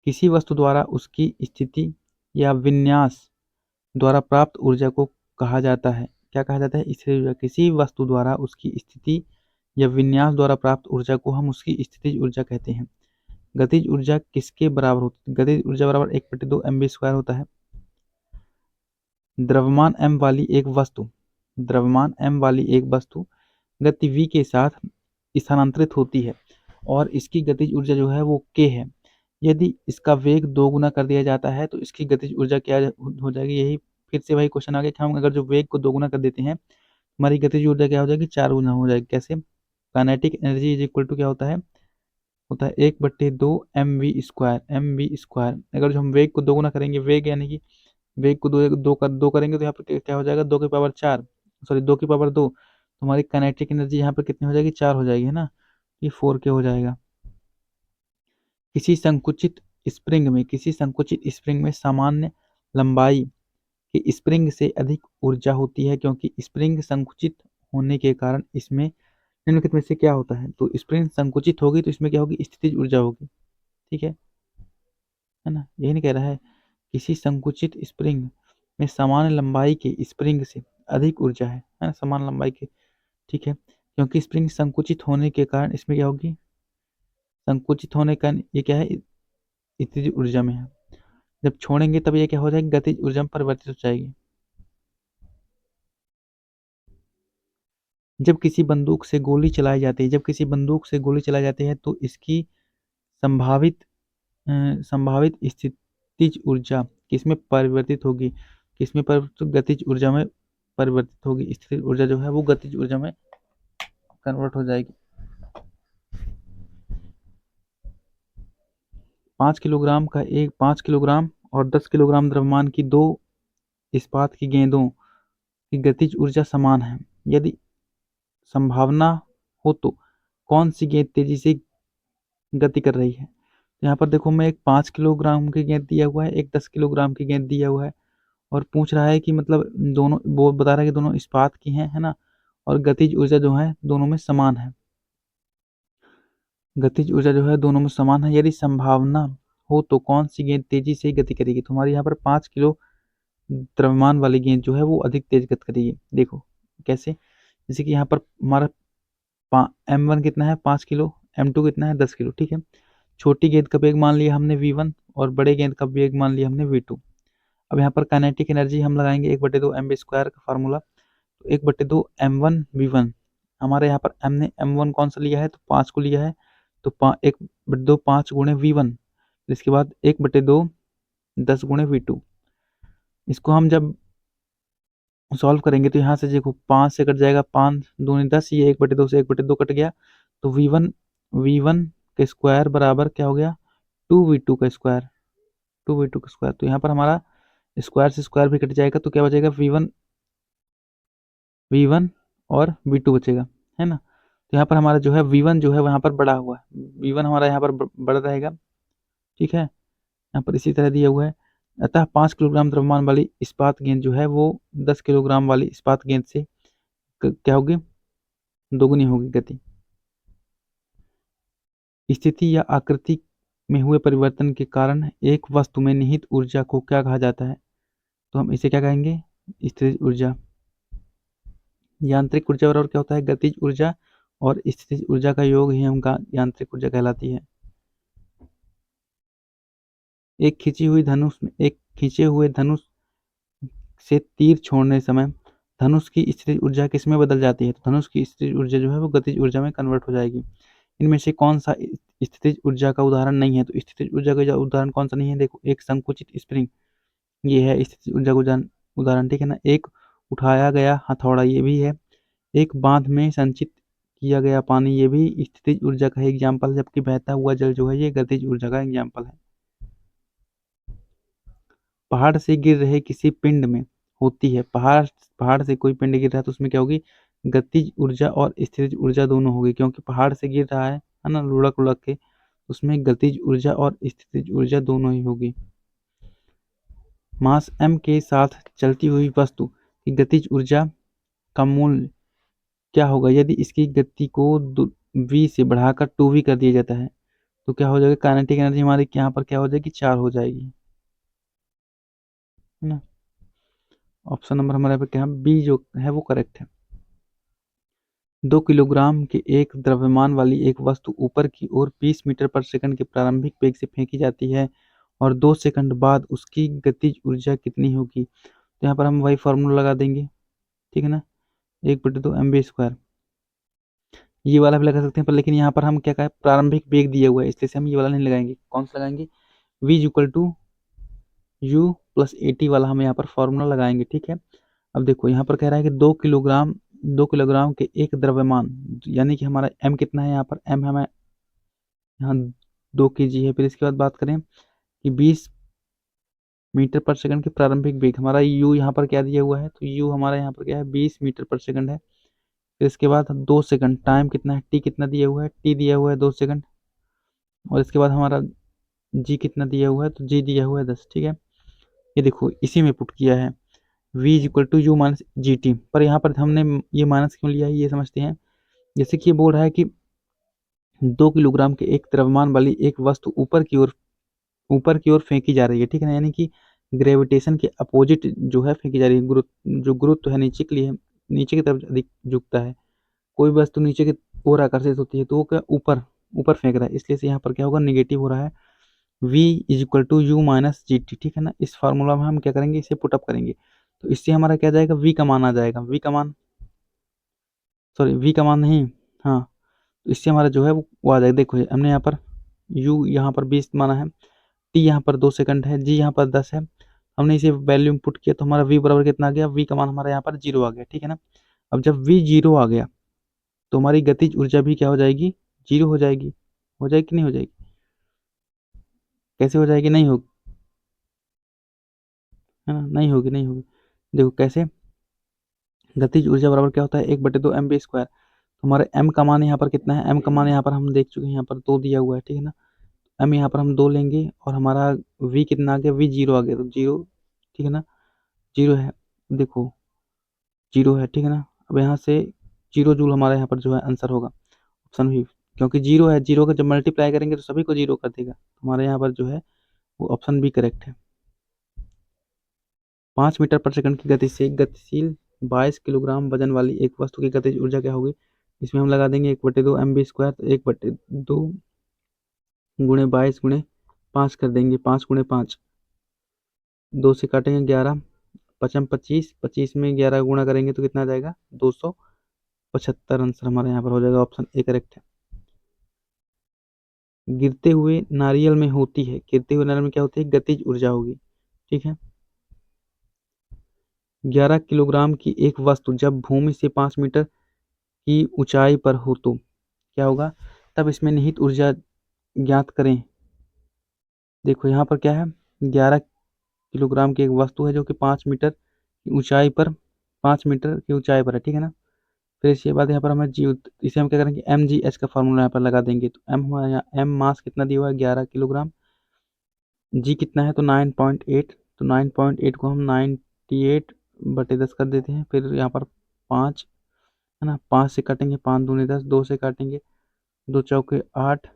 [SPEAKER 1] किसी वस्तु द्वारा उसकी स्थिति या विन्यास द्वारा प्राप्त ऊर्जा को कहा जाता है, क्या कहा जाता है, स्थितिज ऊर्जा। किसी वस्तु द्वारा उसकी स्थिति या विन्यास द्वारा प्राप्त ऊर्जा को हम उसकी स्थितिज ऊर्जा कहते हैं। गतिज ऊर्जा किसके बराबर होती है, गतिज ऊर्जा बराबर 1/2 mv² होता है। द्रव्यमान m वाली एक वस्तु गति v के साथ स्थानांतरित होती है और इसकी गतिज ऊर्जा जो है वो k है। यदि इसका वेग 2 गुना कर दिया जाता है तो इसकी गतिज ऊर्जा क्या हो जाएगी, यही फिर से वही क्वेश्चन आ गया कि हम अगर जो वेग को 2 गुना कर देते हैं, हमारी गतिज ऊर्जा क्या हो जाएगी, 4 गुना हो जाएगी। कैसे, kinetic energy is equal to क्या होता है 1/2 mv²। अगर जो हम वेग को 2 गुना करेंगे, वेग यानी कि वेग को दो करेंगे तो यहाँ पर क्या हो जाएगा, 2 की पावर 4, सॉरी 2 की पावर 2, तो हमारी काइनेटिक एनर्जी यहाँ पर कितनी हो जाएगी, 4 हो जाएगी, है ना। ये 4k हो जाएगा। किसी संकुचित स्प्रिंग में सामान्य लंबाई के स्प्रिंग से अधिक ऊर्जा होती है, क्योंकि स्प्रिंग संकुचित होने के कारण इसमें निम्नलिखित में से क्या होता है। तो स्प्रिंग संकुचित होगी तो इसमें क्या होगी, स्थितिज ऊर्जा होगी, ठीक है ना। यही नहीं कह रहा है, किसी संकुचित स्प्रिंग में समान लंबाई के स्प्रिंग से अधिक ऊर्जा है ना, समान लंबाई के, ठीक है। क्योंकि स्प्रिंग संकुचित होने के कारण इसमें क्या होगी, संकुचित होने का ये क्या है, स्थितिज ऊर्जा में है। जब छोड़ेंगे तब ये क्या हो जाएगी, गतिज ऊर्जा में परिवर्तित हो जाएगी। जब किसी बंदूक से गोली चलाई जाती है तो इसकी संभावित स्थितिज ऊर्जा किसमें परिवर्तित होगी, तो गतिज ऊर्जा में परिवर्तित होगी। स्थितिज ऊर्जा जो है वो गतिज ऊर्जा में कन्वर्ट हो जाएगी। 5 किलोग्राम और 10 किलोग्राम द्रव्यमान की 2 इस्पात की गेंदों की गतिज ऊर्जा समान है। यदि संभावना हो तो कौन सी गेंद तेजी से गति कर रही है। तो यहाँ पर देखो, मैं एक 5 किलोग्राम की गेंद दिया हुआ है, एक 10 किलोग्राम की गेंद दिया हुआ है, और पूछ रहा है कि मतलब दोनों, वो बता रहा है कि दोनों इस्पात की हैं, है ना, और गतिज ऊर्जा जो है दोनों में समान है। गतिज ऊर्जा जो है दोनों में समान है। यदि संभावना हो तो कौन सी गेंद तेजी से गति करेगी? तो हमारे यहाँ पर 5 किलो द्रव्यमान वाली गेंद जो है वो अधिक तेज गति करेगी। देखो कैसे, जैसे कि यहाँ पर हमारा M1 कितना है 5 किलो, M2 कितना है 10 किलो, ठीक है। छोटी गेंद का वेग मान लिया हमने V1 और बड़े गेंद का वेग मान लिया हमने V2। अब यहाँ पर काइनेटिक एनर्जी हम लगाएंगे 1/2 mv² का फार्मूला। तो 1/2 M1 V1, हमारे यहाँ पर M ने M1 कौन सा लिया है तो 5 को लिया है, तो 1/2 5 गुणे V1, इसके बाद 1/2 10 गुणे V2। इसको हम जब सॉल्व करेंगे तो यहाँ से देखो 5 से कट जाएगा, 5 दूनी 10, ये 1/2 से 1/2 कट गया, तो V1 का स्क्वायर बराबर क्या हो गया 2V2 का स्क्वायर, 2V2 का स्क्वायर। तो यहाँ पर हमारा स्क्वायर से स्क्वायर भी कट जाएगा, तो क्या बचेगा V1 और V2 बचेगा, है ना। तो यहाँ पर हमारा जो है V1 जो है वहाँ पर बड़ा हुआ है, V1 हमारा यहाँ पर बड़ा रहेगा, ठीक है। यहाँ पर इसी तरह दिया हुआ है। अतः 5 किलोग्राम द्रव्यमान वाली इस्पात गेंद जो है वो 10 किलोग्राम वाली इस्पात गेंद से क्या होगी, दोगुनी होगी गति। स्थिति या आकृति में हुए परिवर्तन के कारण एक वस्तु में निहित ऊर्जा को क्या कहा जाता है? तो हम इसे क्या कहेंगे, स्थितिज ऊर्जा। यांत्रिक ऊर्जा बराबर क्या होता है, गतिज ऊर्जा और स्थितिज ऊर्जा का योग ही हमका यांत्रिक ऊर्जा कहलाती है। एक खींचे हुए धनुष से तीर छोड़ने समय धनुष की स्थितिज ऊर्जा किसमें बदल जाती है? तो धनुष की स्थितिज ऊर्जा जो है वो गतिज ऊर्जा में कन्वर्ट हो जाएगी। इनमें से कौन सा स्थितिज ऊर्जा का उदाहरण नहीं है? तो स्थितिज ऊर्जा का उदाहरण कौन सा नहीं है, देखो एक संकुचित स्प्रिंग, ये है स्थितिज ऊर्जा का उदाहरण, ठीक है ना। एक उठाया गया हथौड़ा, ये भी है। एक बांध में संचित किया गया पानी, ये भी स्थितिज ऊर्जा का एग्जाम्पल है, जबकि बहता हुआ जल जो है ये गतिज ऊर्जा का एग्जाम्पल है। पहाड़ से गिर रहे किसी पिंड में होती है, पहाड़ से कोई पिंड गिर रहा है तो उसमें क्या होगी, गतिज ऊर्जा और स्थितिज ऊर्जा दोनों होगी, क्योंकि पहाड़ से गिर रहा है ना, लुढ़क लुढ़क के, उसमें गतिज ऊर्जा और स्थितिज ऊर्जा दोनों ही होगी। मास m के साथ चलती हुई वस्तु की गतिज ऊर्जा का मूल्य क्या होगा यदि इसकी गति को v से बढ़ाकर 2v कर दिया जाता है? तो क्या हो जाएगा, काइनेटिक एनर्जी हमारी यहाँ पर क्या हो जाएगी, 4 हो जाएगी, है ना। ऑप्शन नंबर हमारे पे क्या है, बी जो है वो करेक्ट है। 2 किलोग्राम के एक द्रव्यमान वाली एक वस्तु ऊपर की ओर 20 मीटर पर सेकंड के प्रारंभिक वेग से फेंकी जाती है और 2 सेकंड बाद उसकी गतिज ऊर्जा कितनी होगी? तो यहाँ पर हम वही फॉर्मूला लगा देंगे, ठीक है ना, 1/2 mv²। ये वाला भी लगा सकते हैं पर लेकिन यहाँ पर हम क्या कहें, प्रारंभिक वेग दिया हुआ है, इसलिए से हम ये वाला नहीं लगाएंगे। कौन सा लगाएंगे, v equal to u plus at वाला हम यहाँ पर फॉर्मूला लगाएंगे, ठीक है। अब देखो यहाँ पर कह रहा है कि 2 किलोग्राम के एक द्रव्यमान, यानी कि हमारा m कितना है, यहाँ पर m हमें यहाँ 2 kg है। फिर इसके बाद बात करें कि 20 मीटर पर सेकंड के प्रारंभिक वेग, हमारा u यहाँ पर क्या दिया हुआ है, तो u हमारा यहाँ पर क्या है 20 मीटर पर सेकंड है। फिर इसके बाद 2 सेकंड, टाइम कितना है, t कितना दिया हुआ है, t दिया हुआ है 2 सेकंड। और इसके बाद हमारा g कितना दिया हुआ है, तो g दिया हुआ है 10, ठीक है। ये देखो इसी में पुट किया है v equal to u minus g t, पर यहाँ पर हमने ये माइनस क्यों लिया है ये समझते हैं। जैसे कि ये बोल रहा है कि 2 किलोग्राम के एक द्रव्यमान वाली एक वस्तु ऊपर की ओर फेंकी जा रही है, ठीक है ना, यानी कि ग्रेविटेशन के अपोजिट जो है फेंकी जा रही है। गुरुत्व है नीचे के लिए, नीचे की तरफ अधिक झुकता है। कोई वस्तु नीचे की ओर आकर्षित होती है तो वो क्या ऊपर ऊपर फेंक रहा है, इसलिए से यहाँ पर क्या होगा, निगेटिव हो रहा है। v is equal to u minus g t, ठीक है ना। इस फार्मूला में हम क्या करेंगे, इसे पुटअप करेंगे, तो इससे हमारा क्या जाएगा, v का मान आ जाएगा, v का मान नहीं, हाँ, तो इससे हमारा जो है वो आ जाएगा। देखो हमने यहाँ पर u यहाँ पर 20 माना है, t यहाँ पर 2 सेकंड है, g यहाँ पर 10 है। हमने इसे वैल्यू में पुट किया तो हमारा v बराबर कितना आ गया, v का मान हमारा यहाँ पर 0 आ गया, ठीक है ना। अब जब v 0 आ गया तो हमारी गतिज ऊर्जा भी क्या हो जाएगी, 0 हो जाएगी। हो जाएगी कि नहीं हो जाएगी, कैसे हो जाएगी, नहीं होगी, है ना, नहीं होगी। देखो कैसे, गतिज ऊर्जा बराबर क्या होता है, 1/2 mv²। तो हमारे m का मान यहाँ पर कितना है, m का मान यहाँ पर हम देख चुके हैं, यहाँ पर 2 दिया हुआ है, ठीक है ना। m यहाँ पर हम 2 लेंगे और हमारा v कितना आ गया, v 0 आ गया, तो 0, ठीक है ना, 0 है, देखो 0 है, ठीक है ना। अब यहाँ से 0 जूल हमारा यहाँ पर जो है आंसर होगा ऑप्शन बी, क्योंकि 0 है, 0 का जब मल्टीप्लाई करेंगे तो सभी को 0 कर देगा। हमारे यहाँ पर जो है वो ऑप्शन बी करेक्ट है। 5 मीटर पर सेकंड की गति से गतिशील 22 किलोग्राम वजन वाली एक वस्तु की गतिज ऊर्जा क्या होगी? इसमें हम लगा देंगे 1/2 mv², तो 1/2 गुणे 22 गुणे 5 कर देंगे, 5 गुणे 5, 2 से काटेंगे 11, 5 25, 25 में 11 गुणा करेंगे तो कितना आ जाएगा? 275 आंसर हमारे यहाँ पर हो जाएगा, ऑप्शन ए करेक्ट है। गिरते हुए नारियल में होती है, गिरते हुए नारियल में क्या होती है? गतिज ऊर्जा होगी, ठीक है। 11 किलोग्राम की एक वस्तु जब भूमि से 5 मीटर की ऊंचाई पर हो तो क्या होगा? तब इसमें निहित ऊर्जा ज्ञात करें। देखो यहाँ पर क्या है, 11 किलोग्राम की एक वस्तु है जो कि 5 मीटर की ऊंचाई पर, 5 मीटर की ऊंचाई पर है, ठीक है ना। फिर इसके बाद यहाँ पर हमें जी, इसे हम क्या करेंगे? mgs का फॉर्मूला यहाँ पर लगा देंगे। तो m हमारे यहाँ, m मास कितना दिया हुआ है? 11 किलोग्राम। जी कितना है? तो 9.8, तो 9.8 को हम 98/10 कर देते हैं। फिर यहाँ पर 5 है ना, 5 से काटेंगे, 5 दूनी 10, 2 से काटेंगे, 2 चौके 8,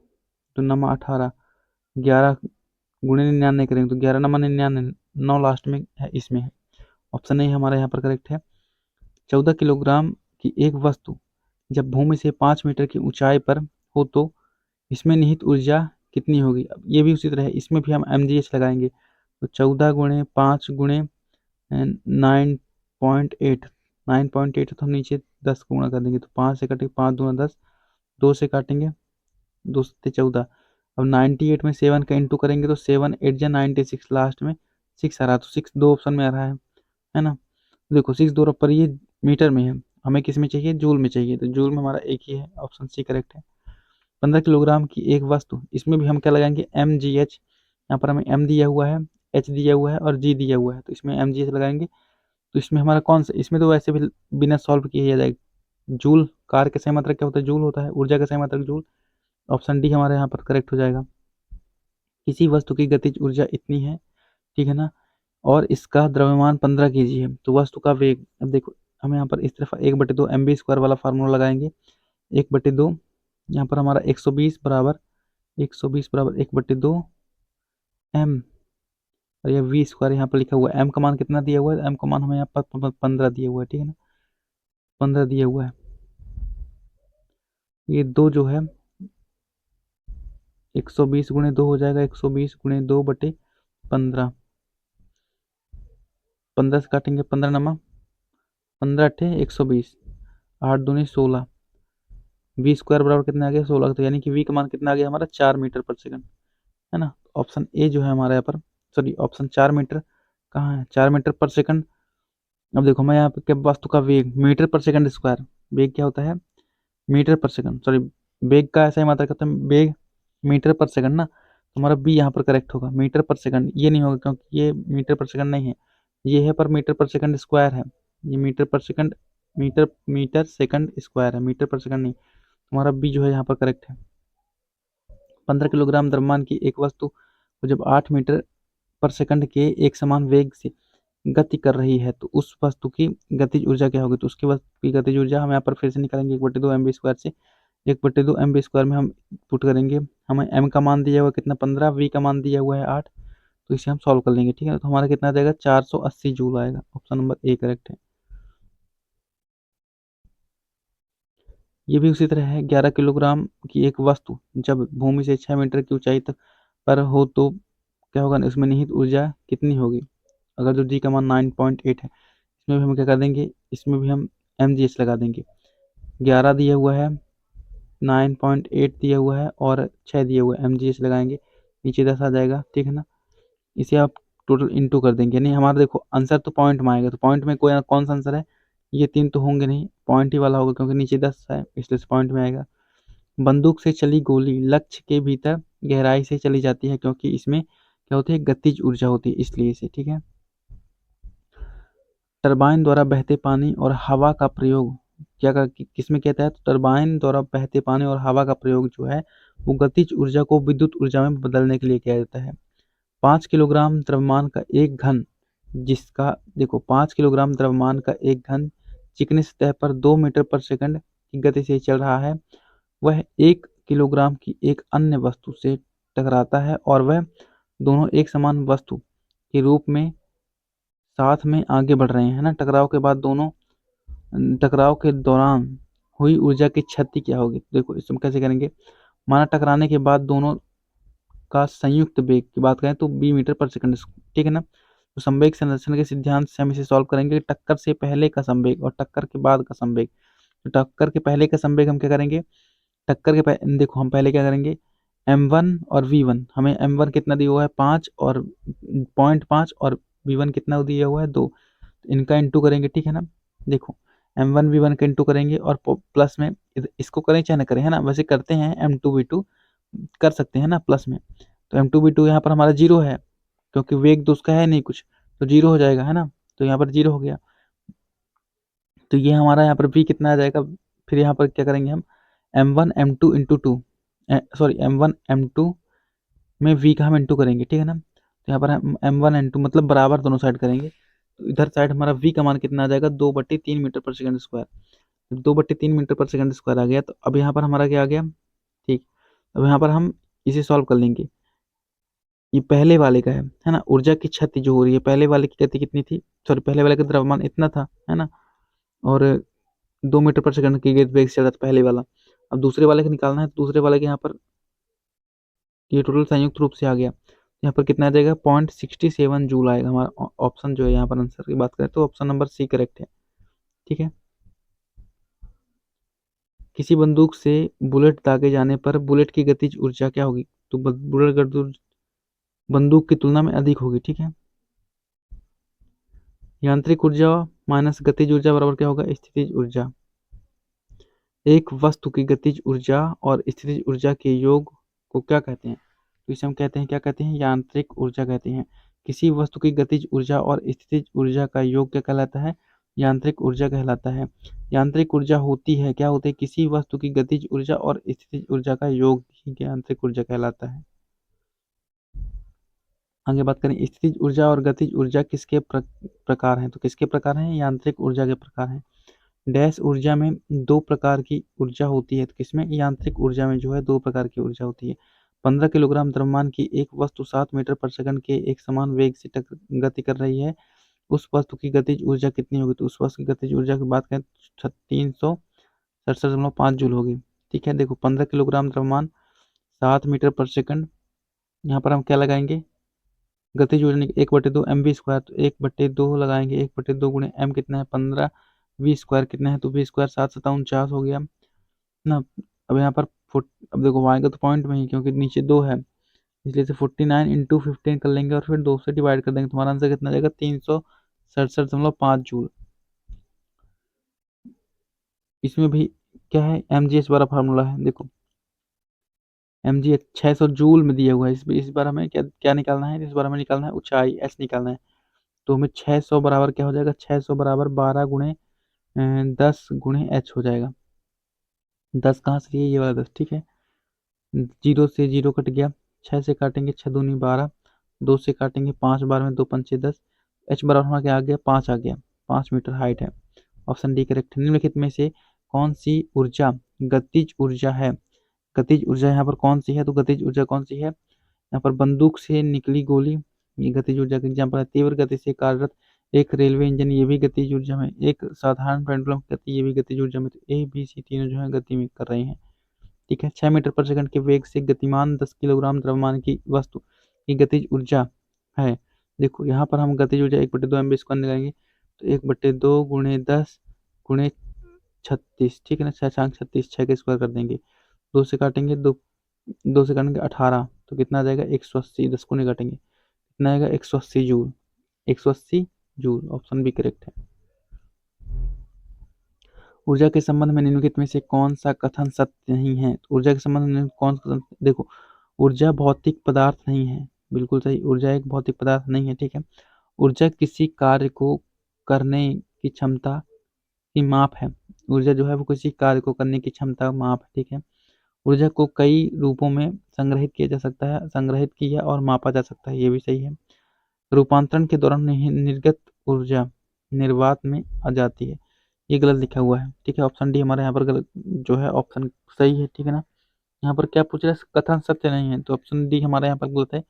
[SPEAKER 1] तो नमा 18, 11 गुणे 99 करेंगे तो 11 नमा 99, 9 लास्ट में है, इसमें है, ऑप्शन ए हमारा यहाँ पर करेक्ट है। 14 किलोग्राम की एक वस्तु जब भूमि से 5 मीटर की ऊंचाई पर हो तो इसमें निहित ऊर्जा कितनी होगी? अब ये भी उसी तरह है, इसमें भी हम mgh लगाएंगे। तो 14 गुणे 5 गुणे 9.8, 9.8 तो हम नीचे 10 गुणा कर देंगे, तो 5 से काटेंगे, 5 दूना 10, 2 से काटेंगे, 2 से 14। अब 98 में 7 का इंटू करेंगे तो 7 8 जा 96, लास्ट में 6 आ रहा है, तो 6 दो ऑप्शन में आ रहा है ना। देखो 6 दो पर ये मीटर में है, हमें किस में चाहिए? जूल में चाहिए, तो जूल में हमारा एक ही है, ऑप्शन सी करेक्ट है। 15 किलोग्राम की एक वस्तु, इसमें भी हम क्या लगाएंगे? mgh, यहाँ पर हमें m दिया हुआ है, h दिया हुआ है और g दिया हुआ है, तो इसमें mgh लगाएंगे। तो इसमें हमारा कौन सा, इसमें तो वैसे भी बिना सॉल्व किया जाएगा। जूल, कार का सही मात्रक क्या होता है? जूल होता है, ऊर्जा का सही मात्रक जूल, ऑप्शन डी हमारे यहाँ पर करेक्ट हो जाएगा। किसी वस्तु की गतिज ऊर्जा इतनी है, ठीक है ना, और इसका द्रव्यमान 15 kg है, तो वस्तु का वेग, अब देखो हम यहाँ पर इस तरफ 1/2 mv² वाला फार्मूला लगाएंगे। 1/2, यहाँ पर हमारा 120 बराबर 1/2 m, और यह v² यहाँ पर लिखा हुआ है। m का मान कितना दिया हुआ है? m का मान हमें यहाँ पर 15 दिया हुआ है, ठीक है ना, 15 दिया हुआ है। ये 2 जो है 120 गुणे 2 हो जाएगा, 120 गुणे 2/15, 15 से काटेंगे, 15 नमा 15 अट्ठे 120, 8 दूनी 16, v² बराबर कितना आ गया? 16, तो यानी कि v का मान कितना आ गया हमारा? 4 मीटर पर सेकंड, है ना। ऑप्शन ए जो है हमारे यहाँ पर, सॉरी ऑप्शन 4 मीटर कहाँ है? 4 मीटर पर सेकंड। अब देखो मैं यहाँ पे क्या, वस्तु का वेग मीटर पर सेकंड स्क्वायर, वेग क्या होता है? मीटर पर सेकंड, सॉरी वेग का ऐसा ही मात्रा कहते हैं, वेग मीटर पर सेकंड ना, तो हमारा बी यहाँ पर करेक्ट होगा। मीटर पर सेकंड ये नहीं होगा क्योंकि ये मीटर पर सेकंड नहीं है, ये है पर मीटर पर सेकंड स्क्वायर है, ये metre per second, metre metre second square है, मीटर पर सेकंड नहीं। हमारा बी जो है यहाँ पर करेक्ट है। 15 किलोग्राम द्रव्यमान की एक वस्तु को जब 8 मीटर पर सेकंड के एक समान वेग से गति कर रही है तो उस वस्तु की गतिज ऊर्जा क्या होगी? तो उसकी वस्तु की गतिज ऊर्जा हम यहाँ पर फिर से निकालेंगे 1/2 mv² से। 1/2 mv² में हम पुट करेंगे, हमें m का मान दिया हुआ कितना? 15, v का मान दिया हुआ है 8, तो इसे हम सॉल्व कर लेंगे, ठीक है। तो हमारा कितना आ जाएगा? 480 जूल आएगा, ऑप्शन नंबर ए करेक्ट है। ये भी उसी तरह है, 11 किलोग्राम की एक वस्तु जब भूमि से 6 मीटर की ऊंचाई तक पर हो तो क्या होगा? इसमें निहित ऊर्जा कितनी होगी? अगर जो जी का मान 9.8 है, इसमें भी हम क्या कर देंगे? इसमें भी हम mgh लगा देंगे। 11 दिया हुआ है, 9.8 दिया हुआ है और 6 दिया हुआ है, mgh लगाएंगे, नीचे 10 आ जाएगा, ठीक है ना। इसे आप टोटल इंटू कर देंगे, नहीं हमारा देखो आंसर तो पॉइंट में आएगा, तो पॉइंट में कोई कौन सा आंसर है? ये 3 तो होंगे नहीं, पॉइंट ही वाला होगा क्योंकि नीचे 10 है, इसलिए पॉइंट में आएगा। बंदूक से चली गोली लक्ष्य के भीतर गहराई से चली जाती है क्योंकि इसमें क्या होती है? गतिज ऊर्जा होती है, इसलिए इसे, ठीक है। टरबाइन द्वारा बहते पानी और हवा का प्रयोग क्या कर, किसमें कहता है? तो टरबाइन द्वारा बहते पानी और हवा का प्रयोग जो है वो गतिज ऊर्जा को विद्युत ऊर्जा में बदलने के लिए किया जाता है। 5 किलोग्राम द्रव्यमान का एक घन, जिसका देखो 5 किलोग्राम द्रव्यमान का एक घन चिकनी सतह पर 2 मीटर पर सेकंड की गति से चल रहा है, वह 1 किलोग्राम की एक अन्य वस्तु से टकराता है और वह दोनों एक समान वस्तु के रूप में साथ में आगे बढ़ रहे हैं, है ना। टकराव के दौरान हुई ऊर्जा की क्षति क्या होगी? देखो इसमें कैसे करेंगे। माना टकराने के बाद दोनों का संयुक्त वेग की बात करें तो बी मीटर पर सेकंड, ठीक है ना। तो संवेग संरक्षण के सिद्धांत से हम इसे सॉल्व करेंगे। टक्कर से पहले का संवेग और टक्कर के बाद का संवेग। तो टक्कर के पहले का संवेग हम क्या करेंगे, देखो हम पहले क्या करेंगे, m1 और v1, हमें m1 कितना दिया हुआ है 5 और 0.5 और v1 कितना दिया हुआ है 2, इनका इंटू करेंगे, ठीक है ना। देखो m1 v1 का इंटू करेंगे और प्लस में इसको करें चाहे ना करें, है ना, वैसे करते हैं m2 v2 कर सकते हैं ना प्लस में। तो m2 v2 यहाँ पर हमारा जीरो है क्योंकि वेग तो उसका है नहीं कुछ, तो जीरो हो जाएगा, है ना। तो यहाँ पर जीरो हो गया। तो ये हमारा यहाँ पर v कितना आ जाएगा, फिर यहाँ पर क्या करेंगे हम m1 m2 into two, sorry m1 m2 में v का हम इंटू करेंगे, ठीक है ना। तो यहाँ पर हम m1 m2 मतलब बराबर दोनों साइड करेंगे। तो इधर साइड हमारा v का मान कितना आ जाएगा 2/3 metre per second square. 2/3 metre per second square आ गया। तो अब यहाँ पर हमारा क्या आ गया, ठीक। अब यहाँ पर हम इसे सॉल्व कर लेंगे। ये पहले वाले का है ना। ऊर्जा की क्षति जो हो रही है, पहले वाले की गति कितनी थी, सॉरी पहले वाले का द्रव्यमान इतना था, है ना, और 2 मीटर पर सेकंड की वेग से चल रहा था पहले वाला। अब दूसरे वाले का निकालना है, तो दूसरे वाले के यहाँ पर ये टोटल संयुक्त रूप से आ गया। यहाँ पर कितना आ जाएगा 0.67 जूल आएगा हमारा ऑप्शन जो है। यहाँ पर आंसर की बात करें तो ऑप्शन नंबर सी करेक्ट है, ठीक है। किसी बंदूक से बुलेट दागे जाने पर बुलेट की गतिज ऊर्जा क्या होगी? तो बुलेट बंदूक की तुलना में अधिक होगी, ठीक है। यांत्रिक ऊर्जा माइनस गतिज ऊर्जा बराबर क्या होगा, स्थितिज ऊर्जा। एक वस्तु की गतिज ऊर्जा और स्थितिज ऊर्जा के योग को क्या कहते हैं? तो इसे हम कहते हैं, क्या कहते हैं, यांत्रिक ऊर्जा कहते हैं। किसी वस्तु की गतिज ऊर्जा और स्थितिज ऊर्जा का योग क्या कहलाता है, यांत्रिक ऊर्जा कहलाता है। यांत्रिक ऊर्जा होती है, क्या होती है, किसी वस्तु की गतिज ऊर्जा और स्थितिज ऊर्जा का योग ही यांत्रिक ऊर्जा कहलाता है। आगे बात करें, स्थितिज ऊर्जा और गतिज ऊर्जा किसके प्रकार हैं? तो किसके प्रकार हैं, यांत्रिक ऊर्जा के प्रकार हैं। डैश ऊर्जा में दो प्रकार की ऊर्जा होती है, तो किसमें, यांत्रिक ऊर्जा में जो है दो प्रकार की ऊर्जा होती है। 15 किलोग्राम द्रव्यमान की एक वस्तु 7 मीटर पर सेकंड के एक समान वेग से गति कर रही है, उस वस्तु की गतिज ऊर्जा कितनी होगी? तो उस वस्तु की गतिज ऊर्जा की बात करें 367.5 जूल होगी, ठीक है। देखो 15 किलोग्राम द्रव्यमान 7 मीटर पर सेकंड, यहाँ पर हम क्या लगाएंगे, गतिज ऊर्जा 1/2 mv², तो 1/2 लगाएंगे, 1/2 गुणे m कितना है 15, v² कितना है, तो v² 7×7 = 49 हो गया ना। अब यहाँ पर अब देखो आएगा तो पॉइंट में ही क्योंकि नीचे 2 है, इसलिए से 49 इंटू 15 कर लेंगे और फिर 2 से डिवाइड कर देंगे। तुम्हारा आंसर कितना आ जाएगा 367.5 जूल। इसमें भी क्या है, mgh वाला फार्मूला है। देखो mgh 600 जूल में दिया हुआ है। इस बार हमें क्या क्या निकालना है, इस बार हमें निकालना है ऊंचाई h निकालना है। तो हमें 600 बराबर क्या हो जाएगा, 600 बराबर 12 गुणे 10 गुणे h हो जाएगा। 10 कहाँ से लिए, ये वाला 10, ठीक है। जीरो से जीरो कट गया, 6 से काटेंगे 6 दूनी 12, 2 से काटेंगे 5 बार में 2 पंचे 10, h बराबर हमारा क्या आ गया 5 आ गया, 5 मीटर हाइट है। Option D correct. निम्नलिखित में से कौन सी ऊर्जा गतिज ऊर्जा है? गतिज ऊर्जा यहाँ पर कौन सी है, तो गतिज ऊर्जा कौन सी है, यहाँ पर बंदूक से निकली गोली, ये गतिज ऊर्जा का एग्जाम्पल है। तीव्र गति से कार्यरत एक रेलवे इंजन, ये भी गतिज ऊर्जा में। एक साधारण पेंडुलम गति, ये भी गतिज ऊर्जा में। तो ए बी सी तीनों जो है गति में कर रहे हैं, ठीक है। 6 मीटर पर सेकंड के वेग से गतिमान 10 किलोग्राम द्रव्यमान की वस्तु की गतिज ऊर्जा है। देखो यहाँ पर हम गतिज ऊर्जा 1/2 mv² लगाएंगे, तो 1/2 गुणे 10 गुणे 36, ठीक है ना, 6×36, 6 के स्क्वायर कर देंगे, 2 से काटेंगे 2 से काटेंगे 18, तो कितना आ जाएगा 180, 10 को नहीं काटेंगे, कितना आएगा 180 joule, 180 joule. Option B correct है। ऊर्जा के संबंध में निम्नलिखित में से कौन सा कथन सत्य नहीं है? तो ऊर्जा के संबंध में कौन सा देखो, ऊर्जा भौतिक पदार्थ नहीं है, बिल्कुल सही, ऊर्जा एक भौतिक पदार्थ नहीं है, ठीक है। ऊर्जा किसी कार्य को करने की क्षमता की माप है। ऊर्जा जो है वो किसी कार्य को करने की क्षमता का माप है, ठीक है। ऊर्जा को कई रूपों में संग्रहित किया जा सकता है, संग्रहित किया और मापा जा सकता है, ये भी सही है। रूपांतरण के दौरान निर्गत ऊर्जा निर्वात में आ जाती है, ये गलत लिखा हुआ है, ठीक है। ऑप्शन डी हमारा यहाँ पर गलत जो है ऑप्शन सही है, ठीक है ना। यहाँ पर क्या पूछ रहा है, कथन सत्य नहीं है, तो ऑप्शन डी हमारा यहाँ पर गलत है।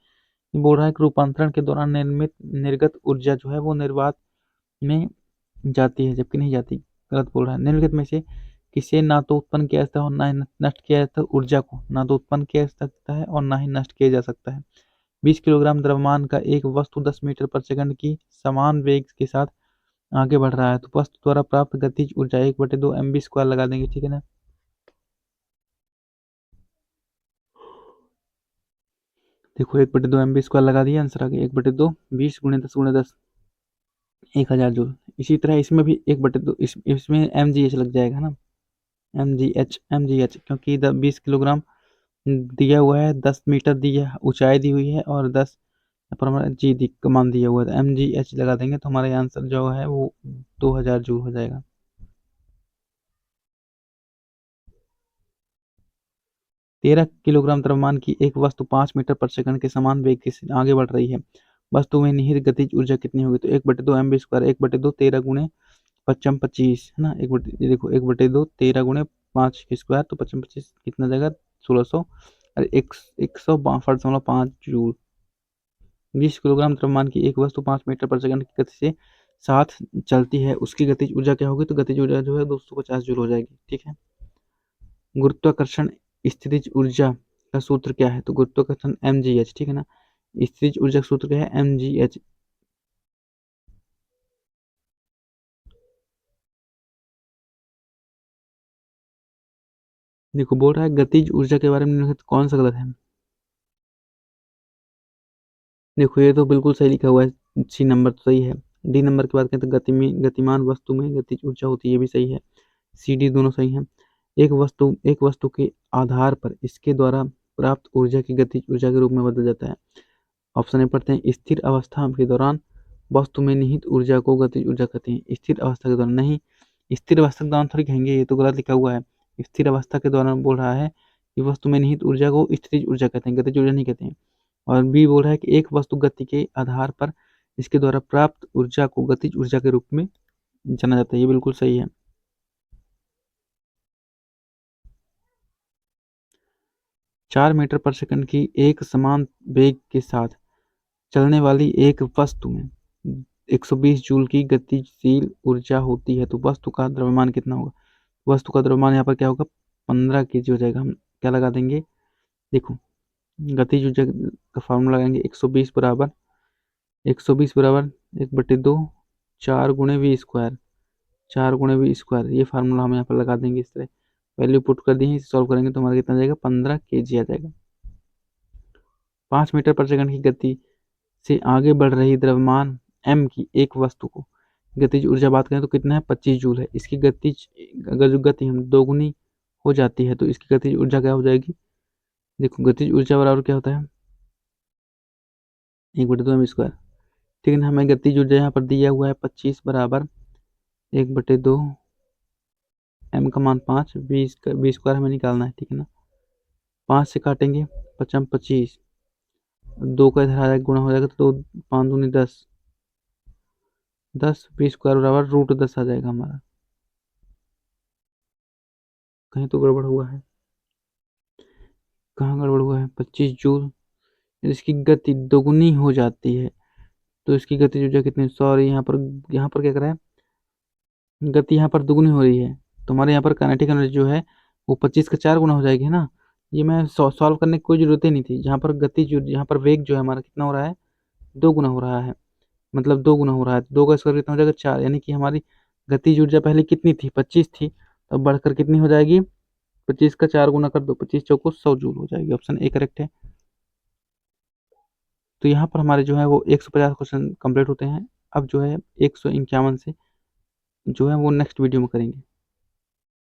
[SPEAKER 1] बोल रहा है कि रूपांतरण के दौरान निर्मित निर्गत ऊर्जा जो है वो निर्वात में जाती है, जबकि नहीं जाती। गलत बोल रहा है। निम्नलिखित में से किसे ना तो उत्पन्न किया जा सकता है और ना ही नष्ट किया जा सकता है। ऊर्जा को ना तो उत्पन्न किया जा सकता है और ना ही नष्ट किया जा सकता है। 20 किलोग्राम द्रव्यमान का एक वस्तु 10 मीटर पर सेकंड की समान वेग के साथ आगे बढ़ रहा है, तो वस्तु द्वारा प्राप्त गतिज ऊर्जा 1/2 mv² लगा देंगे, ठीक है ना। देखो 1/2 mv² लगा दिया, आंसर आ गया 1/2, 20 × 10 × 10 1000 जूल। इसी तरह इसमें भी 1/2, इसमें mgh लग जाएगा ना, mgh क्योंकि 20 किलोग्राम दिया हुआ है, 10 मीटर दिया ऊंचाई दी हुई है और 10 पर हमारा जी दी मान दिया हुआ है, तो mgh लगा देंगे तो हमारा आंसर जो है वो 2000 जूल हो जाएगा। 13 किलोग्राम द्रव्यमान की एक वस्तु 5 मीटर पर सेकंड के समान वेग से आगे बढ़ रही है, वस्तु में निहित गतिज ऊर्जा कितनी होगी, तो 1/2 mv², 1/2 13 × 5 = 25 है ना, ये देखो 1/2 13 × 5 की स्क्वायर, तो 25 25 कितना जाएगा 1600, और 162.5 जूल। 20 किलोग्राम द्रव्यमान की एक वस्तु 5 मीटर पर सेकंड की गति से साथ चलती है, उसकी गतिज ऊर्जा क्या होगी, तो गतिज ऊर्जा जो है 250 जूल हो जाएगी, ठीक है। गुरुत्वाकर्षण स्थितिज ऊर्जा का सूत्र क्या है, तो गुरुत्वाकर्षण mgh, ठीक है ना। स्थितिज ऊर्जा का सूत्र क्या है, mgh। देखो बोल रहा है गतिज ऊर्जा के बारे में निम्नलिखित कौन सा गलत है। देखो ये तो बिल्कुल सही लिखा हुआ है, सी नंबर तो सही है। डी नंबर की बात करें तो गतिमान वस्तु में गतिज ऊर्जा होती है, ये भी सही है। सी डी दोनों सही हैं। एक वस्तु के आधार पर इसके द्वारा प्राप्त ऊर्जा की गतिज ऊर्जा के रूप में बदल जाता है। ऑप्शन ए पढ़ते हैं, स्थिर अवस्था के दौरान वस्तु में निहित ऊर्जा को गतिज ऊर्जा कहते हैं। स्थिर अवस्था के दौरान नहीं, स्थिर अवस्था के दौरान थोड़ी कहेंगे, ये तो गलत लिखा हुआ है। स्थिर अवस्था के दौरान बोल रहा है कि वस्तु में निहित ऊर्जा को स्थितिज ऊर्जा कहते हैं, गतिज ऊर्जा नहीं कहते हैं। और बी बोल रहा है कि एक वस्तु गति के आधार पर इसके द्वारा प्राप्त ऊर्जा को गतिज ऊर्जा के रूप में जाना जाता है, ये बिल्कुल सही है। 4 मीटर पर सेकंड की एक समान वेग के साथ चलने वाली एक वस्तु में 120 जूल की गतिशील ऊर्जा होती है, तो वस्तु का द्रव्यमान कितना होगा। वस्तु का द्रव्यमान यहाँ पर क्या होगा, 15 kg हो जाएगा। हम क्या लगा देंगे, देखो गतिज ऊर्जा का फार्मूला लगाएंगे, 120 बराबर 1/2 4 × v², 4 × v², ये फार्मूला हम यहाँ पर लगा देंगे। इस तरह वैल्यू पुट कर दी है, इसे सॉल्व करेंगे तो हमारा कितना जाएगा, 15 kg आ जाएगा। 5 मीटर पर सेकंड की गति से आगे बढ़ रही द्रव्यमान m की एक वस्तु को गतिज ऊर्जा बात करें तो कितना है, 25 जूल है। इसकी गतिज अगर जो गति हम दोगुनी हो जाती है तो इसकी गतिज ऊर्जा क्या हो जाएगी। देखो गतिज ऊर्जा बराबर क्या होता है, 1/2 mv², ठीक है ना। हमें गतिज ऊर्जा यहाँ पर दिया हुआ है 25 बराबर 1/2, m का मान 5, v² हमें निकालना है, ठीक है ना। 5 से काटेंगे 5 25, 2 का इधर आ जाएगा, गुणा हो जाएगा तो 2 5 दूनी 10, 10 v² बराबर √10 आ जाएगा हमारा। कहीं तो गड़बड़ हुआ है, कहाँ गड़बड़ हुआ है, 25 जूल। इसकी गति दोगुनी हो जाती है तो इसकी गति ऊर्जा कितनी, सॉरी यहाँ पर क्या करा है, गति यहाँ पर दुगुनी हो रही है तो हमारे यहाँ पर काइनेटिक एनर्जी जो है वो 25 का 4 गुना हो जाएगी ना। ये मैं सॉल्व करने की कोई जरूरत ही नहीं थी। यहाँ पर गति जो यहाँ पर वेग जो है हमारा कितना हो रहा है, 2 गुना हो रहा है, मतलब 2 गुना हो रहा है, 2 का स्क्वायर कितना हो जाएगा 4, यानी कि हमारी गतिज ऊर्जा पहले कितनी थी, 25 थी, अब बढ़कर कितनी हो जाएगी, 25 का 4 गुना कर दो, 25 चौको 100 जूल हो जाएगी। ऑप्शन ए करेक्ट है। तो यहाँ पर हमारे जो है वो 150 क्वेश्चन कंप्लीट होते हैं। अब जो है 151 से जो है वो नेक्स्ट वीडियो में करेंगे।